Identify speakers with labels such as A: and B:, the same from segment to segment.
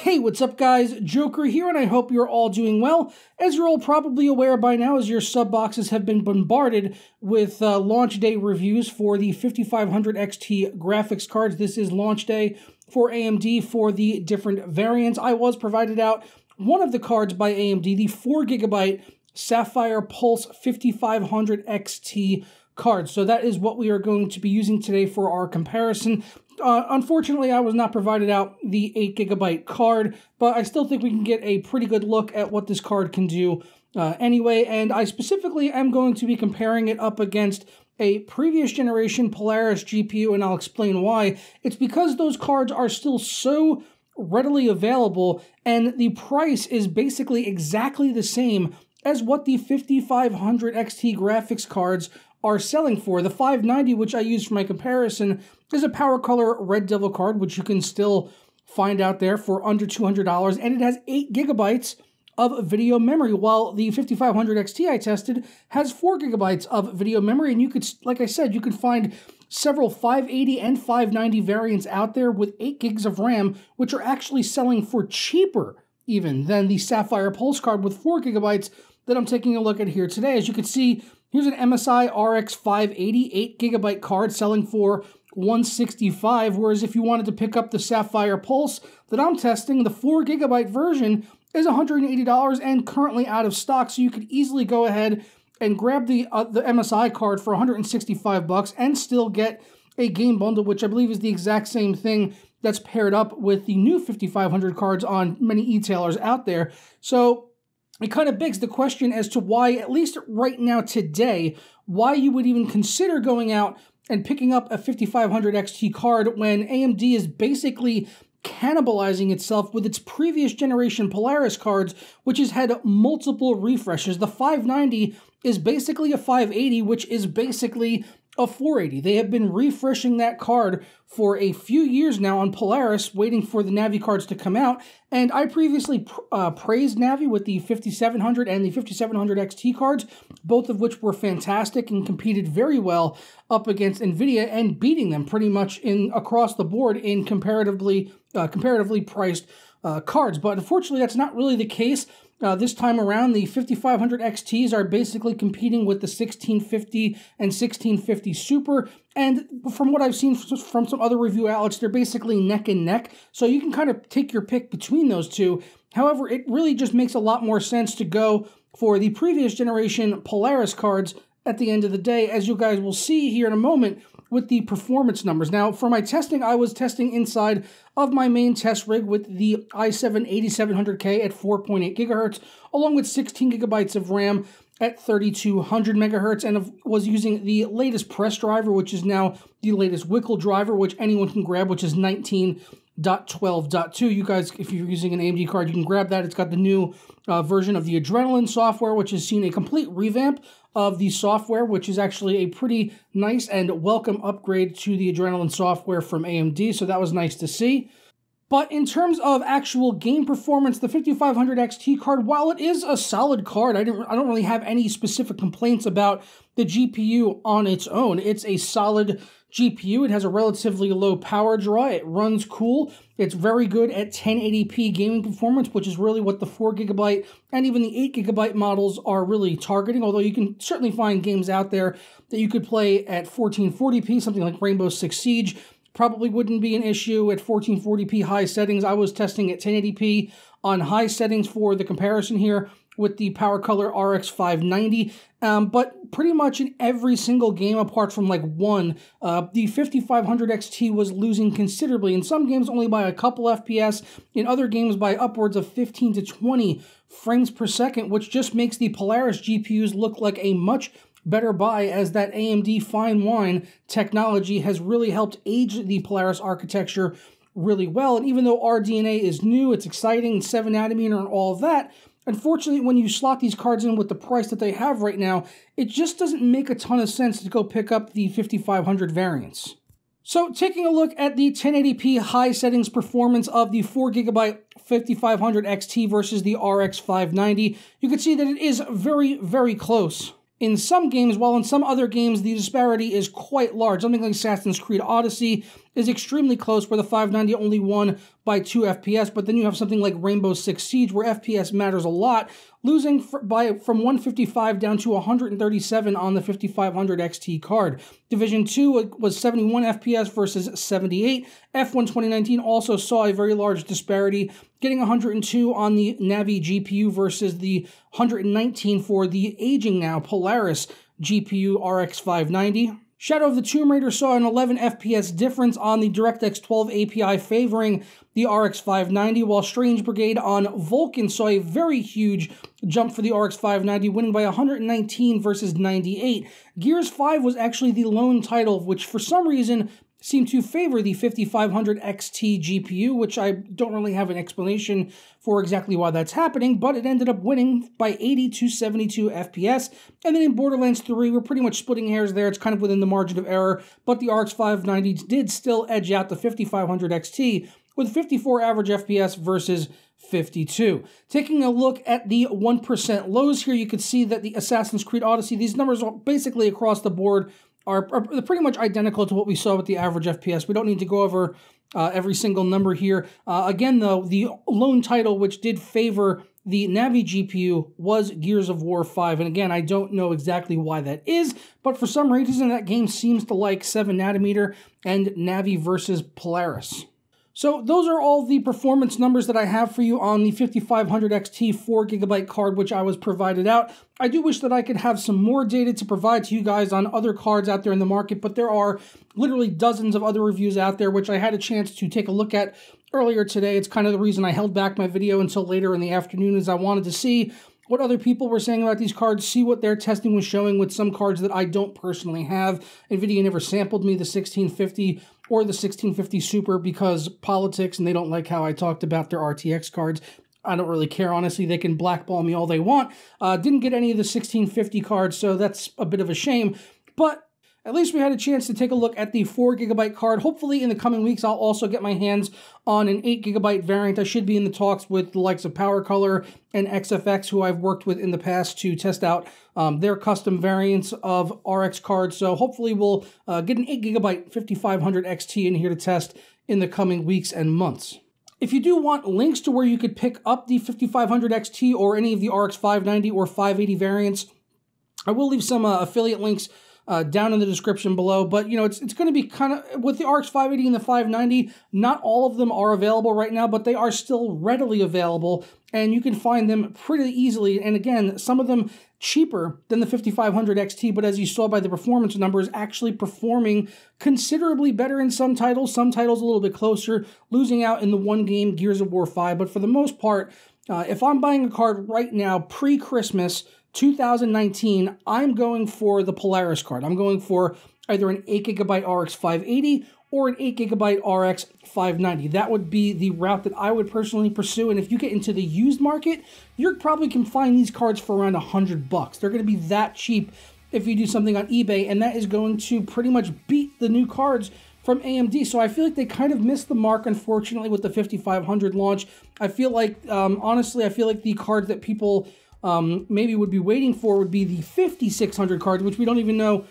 A: Hey, what's up guys? Joker here, and I hope you're all doing well. As you're all probably aware by now, as your sub boxes have been bombarded with launch day reviews for the 5500 XT graphics cards. This is launch day for AMD for the different variants. I was provided out one of the cards by AMD, the 4GB Sapphire Pulse 5500 XT card. So that is what we are going to be using today for our comparison. Unfortunately, I was not provided out the 8GB card, but I still think we can get a pretty good look at what this card can do anyway, and I specifically am going to be comparing it up against a previous generation Polaris GPU, and I'll explain why. It's because those cards are still so readily available, and the price is basically exactly the same as what the 5500 XT graphics cards are selling for. The 590, which I use for my comparison, is a Power Color Red Devil card, which you can still find out there for under $200, and it has 8GB of video memory, while the 5500 XT I tested has 4GB of video memory, and you could, like I said, you could find several 580 and 590 variants out there with 8 gigs of RAM, which are actually selling for cheaper even than the Sapphire Pulse card with 4GB that I'm taking a look at here today. As you can see, here's an MSI RX 580 8GB card selling for $165, whereas if you wanted to pick up the Sapphire Pulse that I'm testing, the 4GB version is $180 and currently out of stock, so you could easily go ahead and grab the MSI card for $165 and still get a game bundle, which I believe is the exact same thing that's paired up with the new 5500 cards on many e-tailers out there. So it kind of begs the question as to why, at least right now today, why you would even consider going out and picking up a 5500 XT card when AMD is basically cannibalizing itself with its previous generation Polaris cards, which has had multiple refreshes. The 590 is basically a 580, which is basically a 480. They have been refreshing that card for a few years now on Polaris, waiting for the Navi cards to come out, and I previously praised Navi with the 5700 and the 5700 XT cards, both of which were fantastic and competed very well up against NVIDIA and beating them pretty much across the board in comparatively priced cards. But unfortunately, that's not really the case. This time around, the 5500 XTs are basically competing with the 1650 and 1650 Super, and from what I've seen from some other review outlets, they're basically neck and neck, so you can kind of take your pick between those two. However, it really just makes a lot more sense to go for the previous generation Polaris cards at the end of the day, as you guys will see here in a moment with the performance numbers. Now, for my testing, I was testing inside of my main test rig with the i7-8700K at 4.8 gigahertz, along with 16 gigabytes of RAM at 3200 megahertz, and was using the latest press driver, which is now the latest Wickle driver, which anyone can grab, which is 19.12.2. You guys, if you're using an AMD card, you can grab that. It's got the new version of the Adrenaline software, which has seen a complete revamp of the software, which is actually a pretty nice and welcome upgrade to the Adrenaline software from AMD, so that was nice to see. But in terms of actual game performance, the 5500 XT card, while it is a solid card, I don't really have any specific complaints about the GPU on its own. It's a solid GPU. It has a relatively low power draw. It runs cool. It's very good at 1080p gaming performance, which is really what the 4GB and even the 8GB models are really targeting, although you can certainly find games out there that you could play at 1440p, something like Rainbow Six Siege. Probably wouldn't be an issue at 1440p high settings. I was testing at 1080p on high settings for the comparison here with the Power Color RX 590, but pretty much in every single game apart from like one, the 5500 XT was losing considerably. In some games only by a couple FPS, in other games by upwards of 15 to 20 frames per second, which just makes the Polaris GPUs look like a much better buy, as that AMD fine wine technology has really helped age the Polaris architecture really well. And even though RDNA is new, it's exciting, 7 nanometer and all of that, unfortunately, when you slot these cards in with the price that they have right now, it just doesn't make a ton of sense to go pick up the 5500 variants. So taking a look at the 1080p high settings performance of the 4GB 5500 XT versus the RX 590, you can see that it is very, very close in some games, while in some other games the disparity is quite large. Something like Assassin's Creed Odyssey is extremely close, where the 590 only won by 2 FPS, but then you have something like Rainbow Six Siege, where FPS matters a lot, losing from 155 down to 137 on the 5500 XT card. Division 2 was 71 FPS versus 78. F1 2019 also saw a very large disparity, getting 102 on the Navi GPU versus the 119 for the aging now Polaris GPU RX 590. Shadow of the Tomb Raider saw an 11 FPS difference on the DirectX 12 API favoring the RX 590, while Strange Brigade on Vulkan saw a very huge jump for the RX 590, winning by 119 versus 98. Gears 5 was actually the lone title, which for some reason seemed to favor the 5500 XT GPU, which I don't really have an explanation for exactly why that's happening, but it ended up winning by 80 to 72 FPS. And then in Borderlands 3, we're pretty much splitting hairs there. It's kind of within the margin of error, but the RX 590 did still edge out the 5500 XT with 54 average FPS versus 52. Taking a look at the 1% lows here, you can see that the Assassin's Creed Odyssey, these numbers are basically across the board are pretty much identical to what we saw with the average FPS. We don't need to go over every single number here. Again, though, the lone title which did favor the Navi GPU was Gears of War 5. And again, I don't know exactly why that is, but for some reason that game seems to like 7 nanometer and Navi versus Polaris. So those are all the performance numbers that I have for you on the 5500 XT 4GB card, which I was provided out. I do wish that I could have some more data to provide to you guys on other cards out there in the market, but there are literally dozens of other reviews out there, which I had a chance to take a look at earlier today. It's kind of the reason I held back my video until later in the afternoon, as I wanted to see what other people were saying about these cards, see what their testing was showing with some cards that I don't personally have. NVIDIA never sampled me the 1650 or the 1650 Super because politics, and they don't like how I talked about their RTX cards. I don't really care, honestly. They can blackball me all they want. Didn't get any of the 1650 cards, so that's a bit of a shame. But at least we had a chance to take a look at the 4GB card. Hopefully in the coming weeks, I'll also get my hands on an 8GB variant. I should be in the talks with the likes of Power Color and XFX, who I've worked with in the past to test out their custom variants of RX cards. So hopefully we'll get an 8GB 5500 XT in here to test in the coming weeks and months. If you do want links to where you could pick up the 5500 XT or any of the RX 590 or 580 variants, I will leave some affiliate links down in the description below, but you know, it's going to be kind of, with the RX 580 and the 590, not all of them are available right now, but they are still readily available, and you can find them pretty easily, and again, some of them cheaper than the 5500 XT, but as you saw by the performance numbers, actually performing considerably better in some titles a little bit closer, losing out in the one game Gears of War 5, but for the most part, if I'm buying a card right now, pre-Christmas, 2019, I'm going for the Polaris card. I'm going for either an 8GB RX 580 or an 8GB RX 590. That would be the route that I would personally pursue. And if you get into the used market, you probably can find these cards for around $100. They're going to be that cheap if you do something on eBay, and that is going to pretty much beat the new cards from AMD. So I feel like they kind of missed the mark, unfortunately, with the 5500 launch. I feel like, honestly, I feel like the cards that people maybe would be waiting for would be the 5600 cards, which we don't even know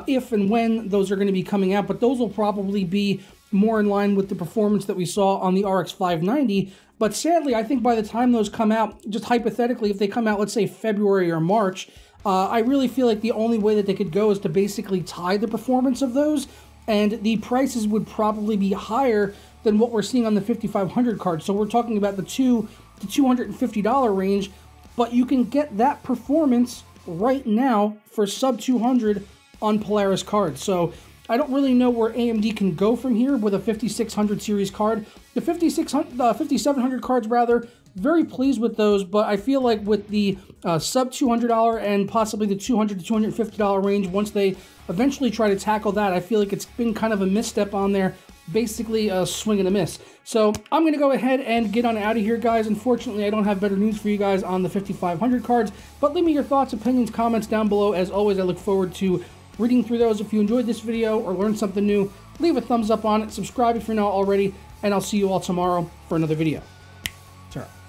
A: if and when those are going to be coming out, but those will probably be more in line with the performance that we saw on the RX 590. But sadly, I think by the time those come out, just hypothetically, if they come out, let's say February or March, I really feel like the only way that they could go is to basically tie the performance of those, and the prices would probably be higher than what we're seeing on the 5500 cards. So we're talking about the $200 to $250 range, but you can get that performance right now for sub 200 on Polaris cards. So I don't really know where AMD can go from here with a 5600 series card. The 5700 cards, rather, very pleased with those, but I feel like with the sub $200 and possibly the $200 to $250 range, once they eventually try to tackle that, I feel like it's been kind of a misstep on there, basically a swing and a miss. So I'm going to go ahead and get on out of here, guys. Unfortunately, I don't have better news for you guys on the 5500 cards, but leave me your thoughts, opinions, comments down below. As always, I look forward to reading through those. If you enjoyed this video or learned something new, leave a thumbs up on it, subscribe if you're not already, and I'll see you all tomorrow for another video. Ciao.